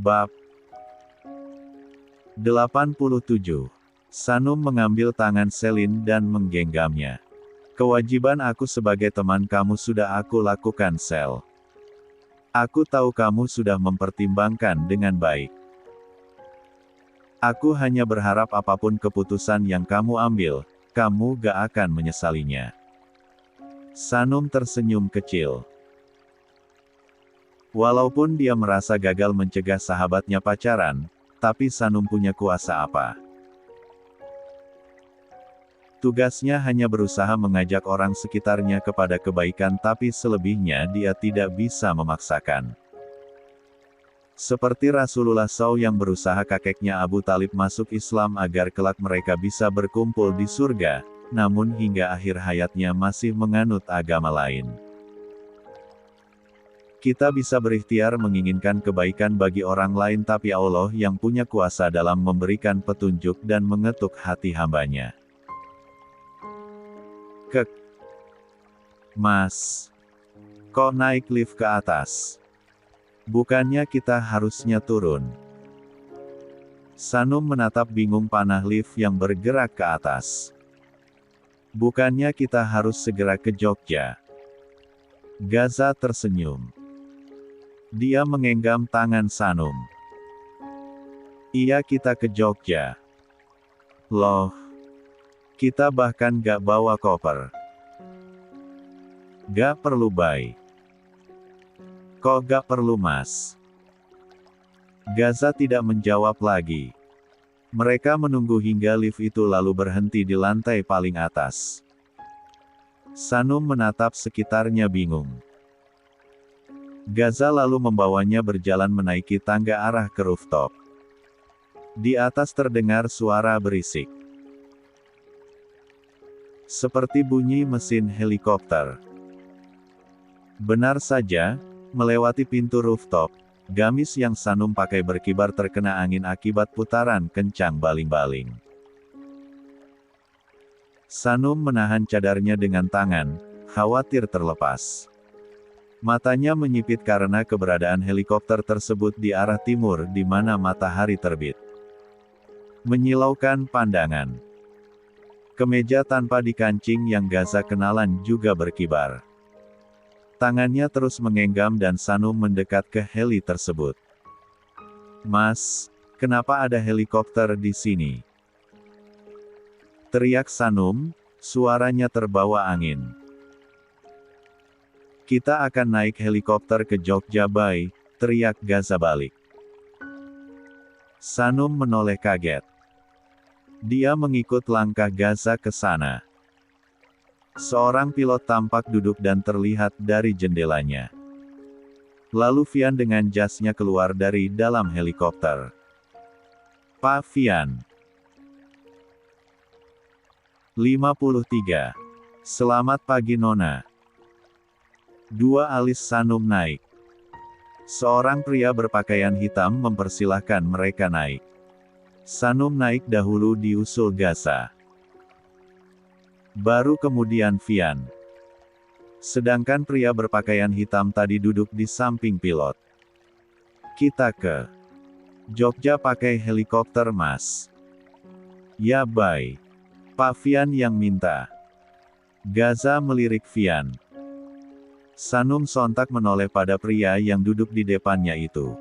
Bab 87. Sanum mengambil tangan Selin dan menggenggamnya. Kewajiban aku sebagai teman kamu sudah aku lakukan, Sel. Aku tahu kamu sudah mempertimbangkan dengan baik. Aku hanya berharap apapun keputusan yang kamu ambil, kamu gak akan menyesalinya. Sanum tersenyum kecil. Walaupun dia merasa gagal mencegah sahabatnya pacaran, tapi Sanum punya kuasa apa? Tugasnya hanya berusaha mengajak orang sekitarnya kepada kebaikan, tapi selebihnya dia tidak bisa memaksakan. Seperti Rasulullah SAW yang berusaha kakeknya Abu Talib masuk Islam agar kelak mereka bisa berkumpul di surga, namun hingga akhir hayatnya masih menganut agama lain. Kita bisa berikhtiar menginginkan kebaikan bagi orang lain, tapi Allah yang punya kuasa dalam memberikan petunjuk dan mengetuk hati hambanya. Mas, kok naik lift ke atas? Bukannya kita harusnya turun? Sanum menatap bingung panah lift yang bergerak ke atas. Bukannya kita harus segera ke Jogja? Gaza tersenyum. Dia mengenggam tangan Sanum. Iya, kita ke Jogja. Loh, kita bahkan gak bawa koper. Gak perlu, Bay. Kok gak perlu, Mas? Gaza tidak menjawab lagi. Mereka menunggu hingga lift itu lalu berhenti di lantai paling atas. Sanum menatap sekitarnya bingung. Gaza lalu membawanya berjalan menaiki tangga arah ke rooftop. Di atas terdengar suara berisik. Seperti bunyi mesin helikopter. Benar saja, melewati pintu rooftop, gamis yang Sanum pakai berkibar terkena angin akibat putaran kencang baling-baling. Sanum menahan cadarnya dengan tangan, khawatir terlepas. Matanya menyipit karena keberadaan helikopter tersebut di arah timur di mana matahari terbit. Menyilaukan pandangan. Kemeja tanpa dikancing yang Gaza kenalan juga berkibar. Tangannya terus mengenggam dan Sanum mendekat ke heli tersebut. Mas, kenapa ada helikopter di sini? Teriak Sanum, suaranya terbawa angin. Kita akan naik helikopter ke Jogja, Bay, teriak Gaza balik. Sanum menoleh kaget. Dia mengikut langkah Gaza ke sana. Seorang pilot tampak duduk dan terlihat dari jendelanya. Lalu Vian dengan jasnya keluar dari dalam helikopter. Pak Vian. 53. Selamat pagi, Nona. Dua alis Sanum naik. Seorang pria berpakaian hitam mempersilahkan mereka naik. Sanum naik dahulu diusul Gaza. Baru kemudian Vian. Sedangkan pria berpakaian hitam tadi duduk di samping pilot. Kita ke Jogja pakai helikopter, Mas. Ya, Bay. Pak Vian yang minta. Gaza melirik Vian. Sanum sontak menoleh pada pria yang duduk di depannya itu.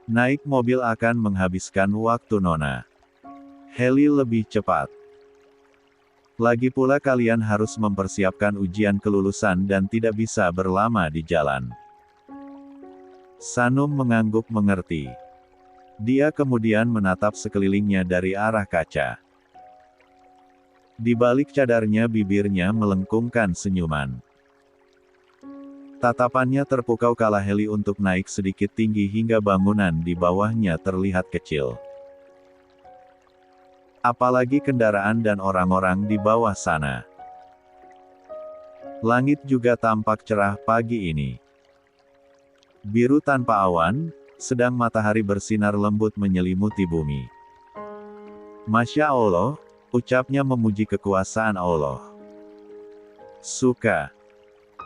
Naik mobil akan menghabiskan waktu, Nona. Heli lebih cepat. Lagi pula kalian harus mempersiapkan ujian kelulusan dan tidak bisa berlama di jalan. Sanum mengangguk mengerti. Dia kemudian menatap sekelilingnya dari arah kaca. Di balik cadarnya bibirnya melengkungkan senyuman. Tatapannya terpukau kala heli untuk naik sedikit tinggi hingga bangunan di bawahnya terlihat kecil. Apalagi kendaraan dan orang-orang di bawah sana. Langit juga tampak cerah pagi ini. Biru tanpa awan, sedang matahari bersinar lembut menyelimuti bumi. Masya Allah, ucapnya memuji kekuasaan Allah. Suka.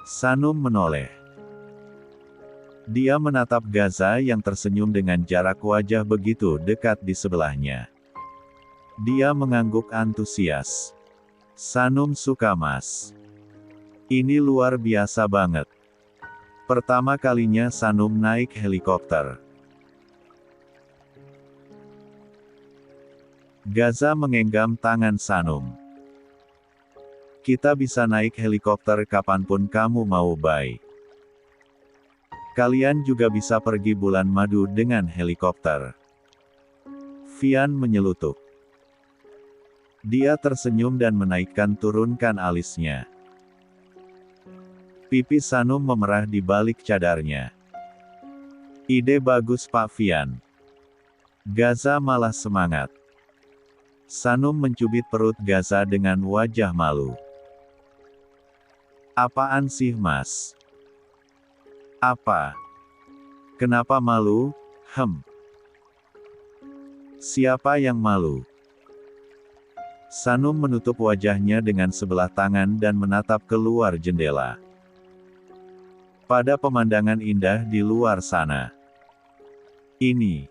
Sanum menoleh. Dia menatap Gaza yang tersenyum dengan jarak wajah begitu dekat di sebelahnya. Dia mengangguk antusias. Sanum suka Mas. Ini luar biasa banget. Pertama kalinya Sanum naik helikopter. Gaza menggenggam tangan Sanum. Kita bisa naik helikopter kapanpun kamu mau, Bay. Kalian juga bisa pergi bulan madu dengan helikopter. Vian menyelutuk. Dia tersenyum dan turunkan alisnya. Pipi Sanum memerah di balik cadarnya. Ide bagus Pak Vian. Gaza malah semangat. Sanum mencubit perut Gaza dengan wajah malu. Apaan sih Mas? Apa? Kenapa malu? Siapa yang malu? Sanum menutup wajahnya dengan sebelah tangan dan menatap keluar jendela. Pada pemandangan indah di luar sana. Ini.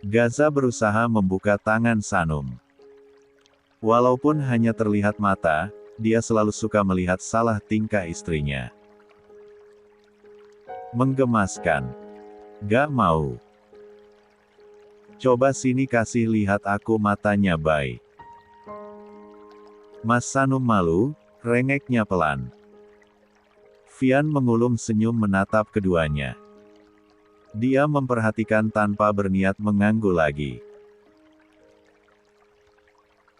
Gaza berusaha membuka tangan Sanum. Walaupun hanya terlihat mata, dia selalu suka melihat salah tingkah istrinya. Menggemaskan. Gak mau. Coba sini kasih lihat aku matanya, Bay. Mas Sanum malu, rengeknya pelan. Vian mengulum senyum menatap keduanya. Dia memperhatikan tanpa berniat mengganggu lagi.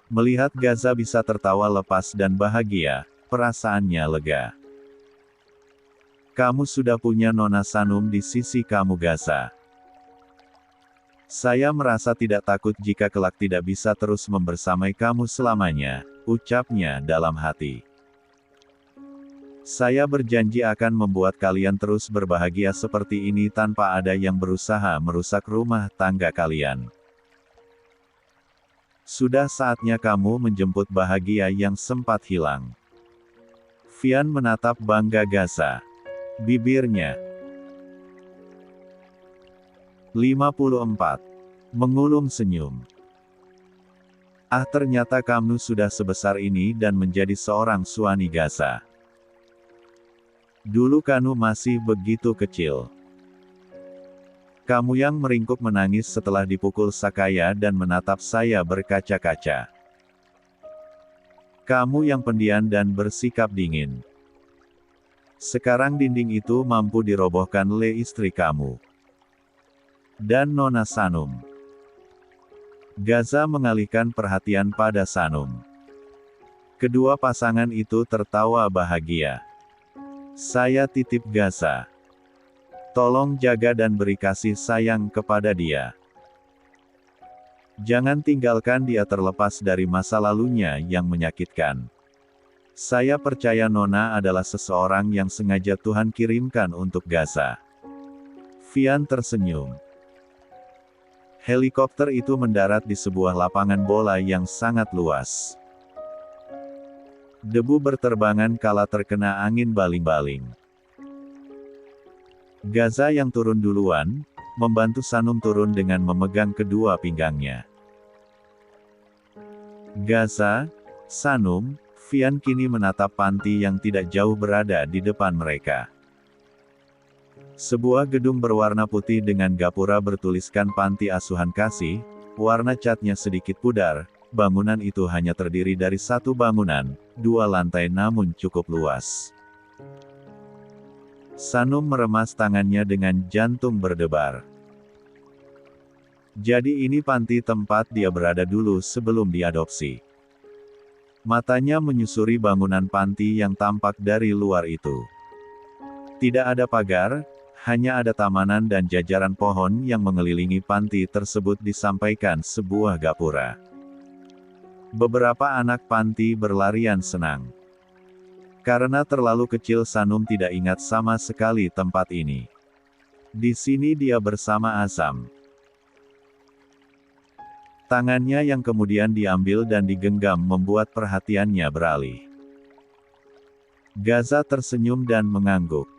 Melihat Gaza bisa tertawa lepas dan bahagia, perasaannya lega. Kamu sudah punya Nona Sanum di sisi kamu, Gaza. Saya merasa tidak takut jika kelak tidak bisa terus membersamai kamu selamanya, ucapnya dalam hati. Saya berjanji akan membuat kalian terus berbahagia seperti ini tanpa ada yang berusaha merusak rumah tangga kalian. Sudah saatnya kamu menjemput bahagia yang sempat hilang. Vian menatap bangga Gaza. Bibirnya 54. Mengulum senyum. Ah, ternyata kamu sudah sebesar ini dan menjadi seorang suami, Gaza. Dulu kamu masih begitu kecil. Kamu yang meringkuk menangis setelah dipukul Sakaya dan menatap saya berkaca-kaca. Kamu yang pendiam dan bersikap dingin. Sekarang dinding itu mampu dirobohkan oleh istri kamu. Dan Nona Sanum. Gaza mengalihkan perhatian pada Sanum. Kedua pasangan itu tertawa bahagia. Saya titip Gaza. Tolong jaga dan beri kasih sayang kepada dia. Jangan tinggalkan dia terlepas dari masa lalunya yang menyakitkan. Saya percaya Nona adalah seseorang yang sengaja Tuhan kirimkan untuk Gaza. Vian tersenyum. Helikopter itu mendarat di sebuah lapangan bola yang sangat luas. Debu berterbangan kala terkena angin baling-baling. Gaza yang turun duluan, membantu Sanum turun dengan memegang kedua pinggangnya. Gaza, Sanum, Vian kini menatap panti yang tidak jauh berada di depan mereka. Sebuah gedung berwarna putih dengan gapura bertuliskan Panti Asuhan Kasih, warna catnya sedikit pudar, bangunan itu hanya terdiri dari satu bangunan, 2 lantai namun cukup luas. Sanum meremas tangannya dengan jantung berdebar. Jadi ini panti tempat dia berada dulu sebelum diadopsi. Matanya menyusuri bangunan panti yang tampak dari luar itu. Tidak ada pagar, hanya ada tamanan dan jajaran pohon yang mengelilingi panti tersebut disampaikan sebuah gapura. Beberapa anak panti berlarian senang. Karena terlalu kecil Sanum tidak ingat sama sekali tempat ini. Di sini dia bersama Azam. Tangannya yang kemudian diambil dan digenggam membuat perhatiannya beralih. Gaza tersenyum dan mengangguk.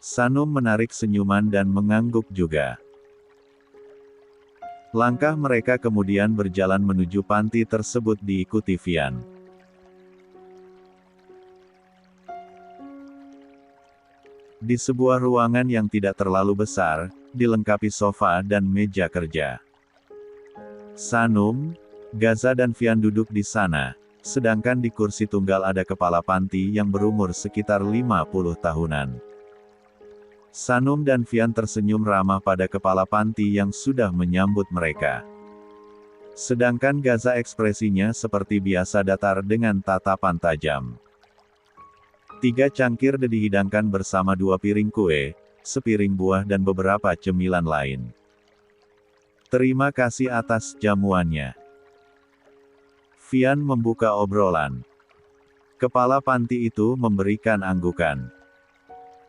Sanum menarik senyuman dan mengangguk juga. Langkah mereka kemudian berjalan menuju panti tersebut diikuti Vian. Di sebuah ruangan yang tidak terlalu besar, dilengkapi sofa dan meja kerja. Sanum, Gaza dan Vian duduk di sana, sedangkan di kursi tunggal ada kepala panti yang berumur sekitar 50 tahunan. Sanum dan Vian tersenyum ramah pada kepala panti yang sudah menyambut mereka. Sedangkan Gaza ekspresinya seperti biasa datar dengan tatapan tajam. 3 cangkir dihidangkan bersama 2 piring kue, sepiring buah dan beberapa cemilan lain. Terima kasih atas jamuannya. Vian membuka obrolan. Kepala panti itu memberikan anggukan.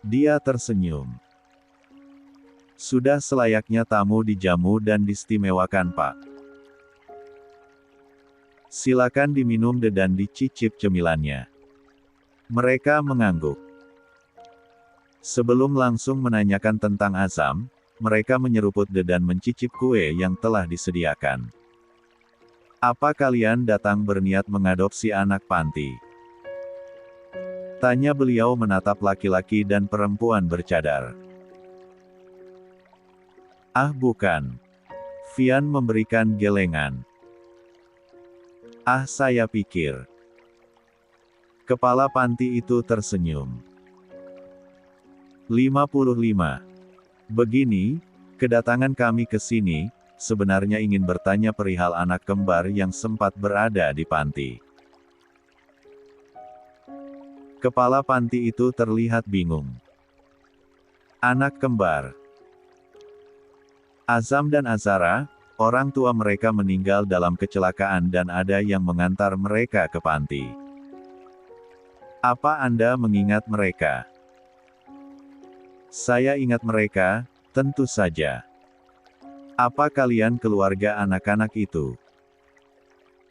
Dia tersenyum. Sudah selayaknya tamu dijamu dan diistimewakan, Pak. Silakan diminum dan dicicip cemilannya. Mereka mengangguk. Sebelum langsung menanyakan tentang Azam, mereka menyeruput dan mencicip kue yang telah disediakan. Apa kalian datang berniat mengadopsi anak panti? Tanya beliau menatap laki-laki dan perempuan bercadar. Ah bukan. Vian memberikan gelengan. Ah saya pikir. Kepala panti itu tersenyum. 55. Begini, kedatangan kami ke sini, sebenarnya ingin bertanya perihal anak kembar yang sempat berada di panti. Kepala panti itu terlihat bingung. Anak kembar. Azam dan Azara, orang tua mereka meninggal dalam kecelakaan dan ada yang mengantar mereka ke panti. Apa Anda mengingat mereka? Saya ingat mereka, tentu saja. Apa kalian keluarga anak-anak itu?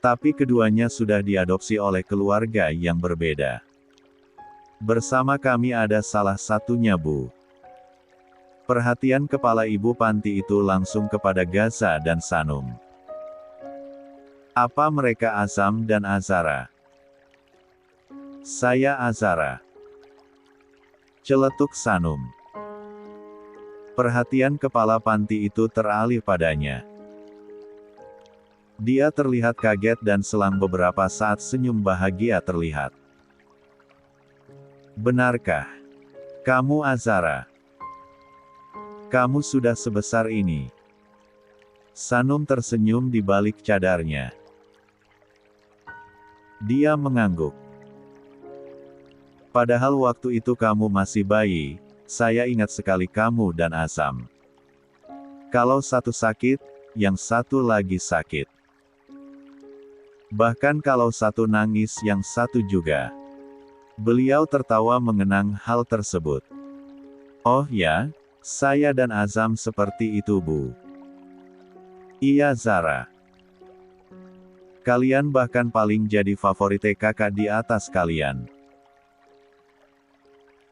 Tapi keduanya sudah diadopsi oleh keluarga yang berbeda. Bersama kami ada salah satunya, Bu. Perhatian kepala ibu panti itu langsung kepada Gaza dan Sanum. Apa mereka Azam dan Azara? Saya Azara. Celetuk Sanum. Perhatian kepala panti itu teralih padanya. Dia terlihat kaget dan selang beberapa saat senyum bahagia terlihat. Benarkah? Kamu Azara? Kamu sudah sebesar ini. Sanum tersenyum di balik cadarnya. Dia mengangguk. Padahal waktu itu kamu masih bayi, saya ingat sekali kamu dan Azam. Kalau satu sakit, yang satu lagi sakit. Bahkan kalau satu nangis yang satu juga. Beliau tertawa mengenang hal tersebut. Oh ya, saya dan Azam seperti itu, Bu. Iya Zara. Kalian bahkan paling jadi favorit kakak di atas kalian.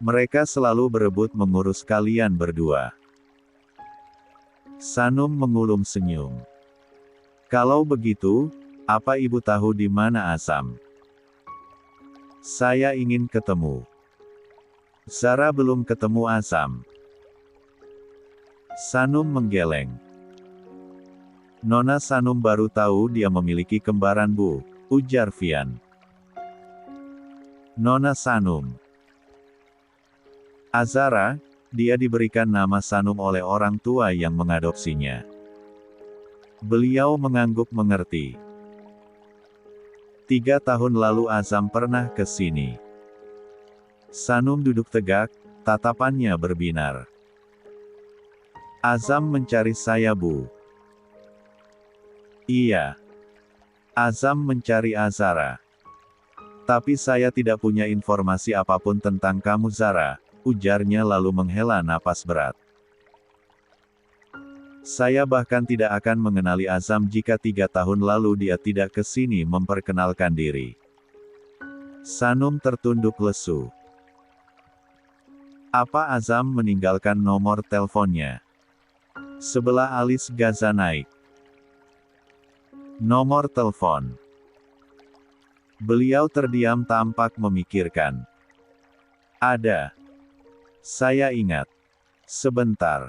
Mereka selalu berebut mengurus kalian berdua. Sanum mengulum senyum. Kalau begitu, apa ibu tahu di mana Azam? Saya ingin ketemu. Zara belum ketemu Azam. Sanum menggeleng. Nona Sanum baru tahu dia memiliki kembaran, Bu, ujar Vian. Nona Sanum. Azara, dia diberikan nama Sanum oleh orang tua yang mengadopsinya. Beliau mengangguk mengerti. 3 tahun lalu Azam pernah ke sini. Sanum duduk tegak, tatapannya berbinar. Azam mencari saya, Bu. Iya. Azam mencari Azara. Tapi saya tidak punya informasi apapun tentang kamu Zara, ujarnya lalu menghela napas berat. Saya bahkan tidak akan mengenali Azam jika 3 tahun lalu dia tidak ke sini memperkenalkan diri. Sanum tertunduk lesu. Apa Azam meninggalkan nomor teleponnya? Sebelah alis Gaza naik. Nomor telepon. Beliau terdiam tampak memikirkan. Ada. Saya ingat. Sebentar.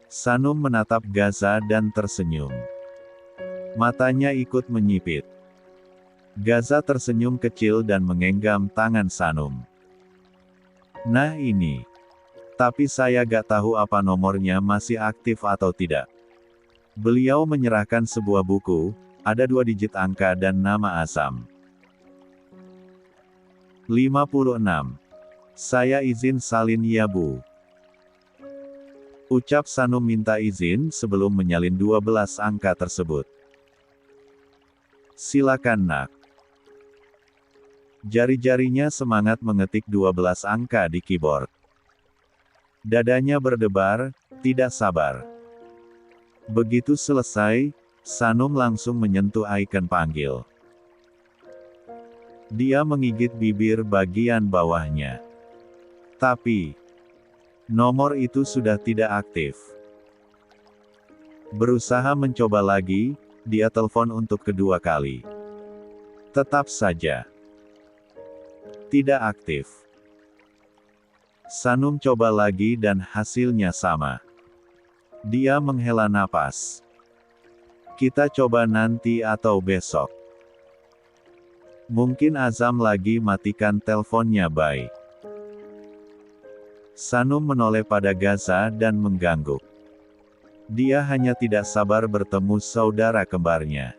Sanum menatap Gaza dan tersenyum. Matanya ikut menyipit. Gaza tersenyum kecil dan menggenggam tangan Sanum. Nah ini. Tapi saya gak tahu apa nomornya masih aktif atau tidak. Beliau menyerahkan sebuah buku, ada 2 digit angka dan nama Azam. 56. Saya izin salin ya Bu. Ucap Sanum minta izin sebelum menyalin 12 angka tersebut. Silakan nak. Jari-jarinya semangat mengetik 12 angka di keyboard. Dadanya berdebar, tidak sabar. Begitu selesai, Sanum langsung menyentuh icon panggil. Dia menggigit bibir bagian bawahnya. Tapi, nomor itu sudah tidak aktif. Berusaha mencoba lagi, dia telepon untuk kedua kali. Tetap saja. Tidak aktif. Sanum coba lagi dan hasilnya sama. Dia menghela napas. Kita coba nanti atau besok. Mungkin Azam lagi matikan teleponnya Bay. Sanum menoleh pada Gaza dan mengangguk. Dia hanya tidak sabar bertemu saudara kembarnya.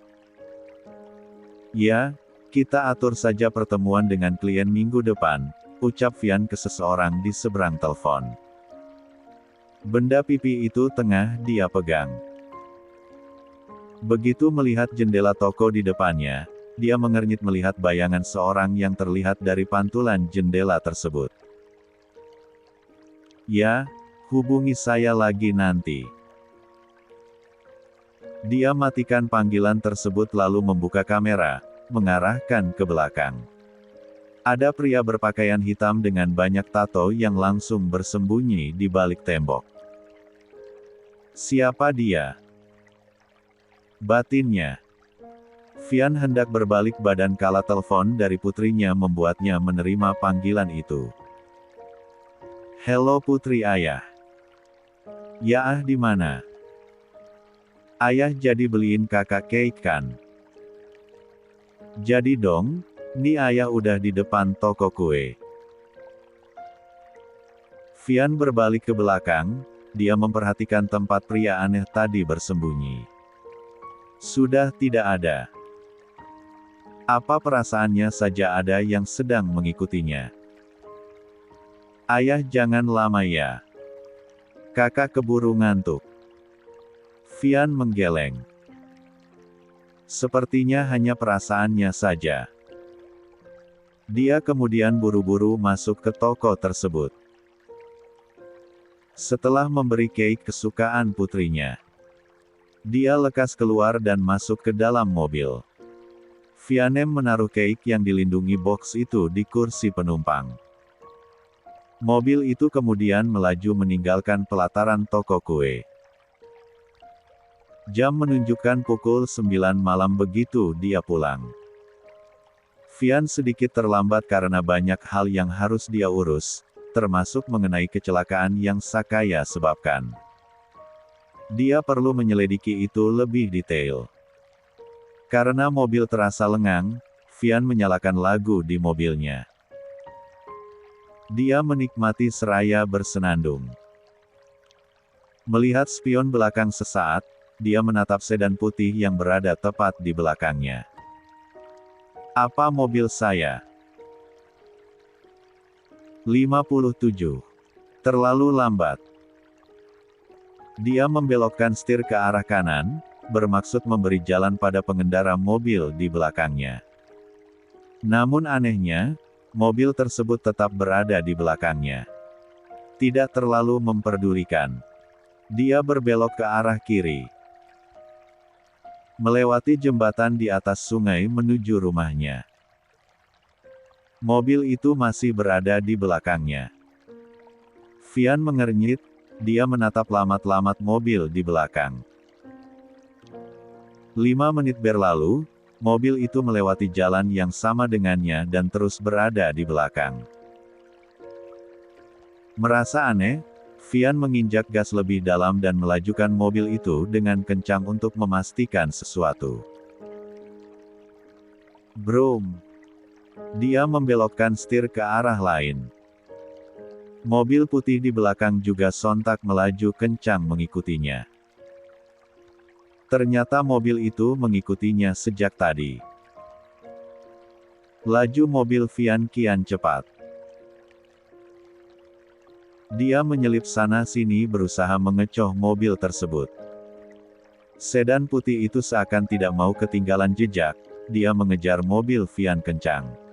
Ya, kita atur saja pertemuan dengan klien minggu depan, ucap Fian ke seseorang di seberang telepon. Benda pipi itu tengah dia pegang. Begitu melihat jendela toko di depannya, dia mengernyit melihat bayangan seorang yang terlihat dari pantulan jendela tersebut. Ya, hubungi saya lagi nanti. Dia matikan panggilan tersebut lalu membuka kamera, mengarahkan ke belakang. Ada pria berpakaian hitam dengan banyak tato yang langsung bersembunyi di balik tembok. Siapa dia? Batinnya. Fian hendak berbalik badan kala telepon dari putrinya membuatnya menerima panggilan itu. Halo putri ayah. Ya di mana? Ayah jadi beliin kakak cake kan? Jadi dong, nih ayah udah di depan toko kue. Fian berbalik ke belakang, dia memperhatikan tempat pria aneh tadi bersembunyi. Sudah tidak ada. Apa perasaannya saja ada yang sedang mengikutinya. Ayah jangan lama ya. Kakak keburu ngantuk. Fian menggeleng. Sepertinya hanya perasaannya saja. Dia kemudian buru-buru masuk ke toko tersebut. Setelah memberi cake kesukaan putrinya, dia lekas keluar dan masuk ke dalam mobil. Fianem menaruh cake yang dilindungi box itu di kursi penumpang. Mobil itu kemudian melaju meninggalkan pelataran toko kue. Jam menunjukkan pukul 9 malam begitu dia pulang. Fian sedikit terlambat karena banyak hal yang harus dia urus, termasuk mengenai kecelakaan yang Sakaya sebabkan. Dia perlu menyelidiki itu lebih detail. Karena mobil terasa lengang, Fian menyalakan lagu di mobilnya. Dia menikmati seraya bersenandung. Melihat spion belakang sesaat, dia menatap sedan putih yang berada tepat di belakangnya. Apa mobil saya? 57. Terlalu lambat. Dia membelokkan setir ke arah kanan, bermaksud memberi jalan pada pengendara mobil di belakangnya. Namun anehnya, mobil tersebut tetap berada di belakangnya. Tidak terlalu memperdulikan. Dia berbelok ke arah kiri. Melewati jembatan di atas sungai menuju rumahnya. Mobil itu masih berada di belakangnya. Vian mengernyit, dia menatap lamat-lamat mobil di belakang. 5 menit berlalu, mobil itu melewati jalan yang sama dengannya dan terus berada di belakang. Merasa aneh, Vian menginjak gas lebih dalam dan melajukan mobil itu dengan kencang untuk memastikan sesuatu. Brum! Dia membelokkan setir ke arah lain. Mobil putih di belakang juga sontak melaju kencang mengikutinya. Ternyata mobil itu mengikutinya sejak tadi. Laju mobil Vian kian cepat. Dia menyelip sana-sini berusaha mengecoh mobil tersebut. Sedan putih itu seakan tidak mau ketinggalan jejak, dia mengejar mobil Vian kencang.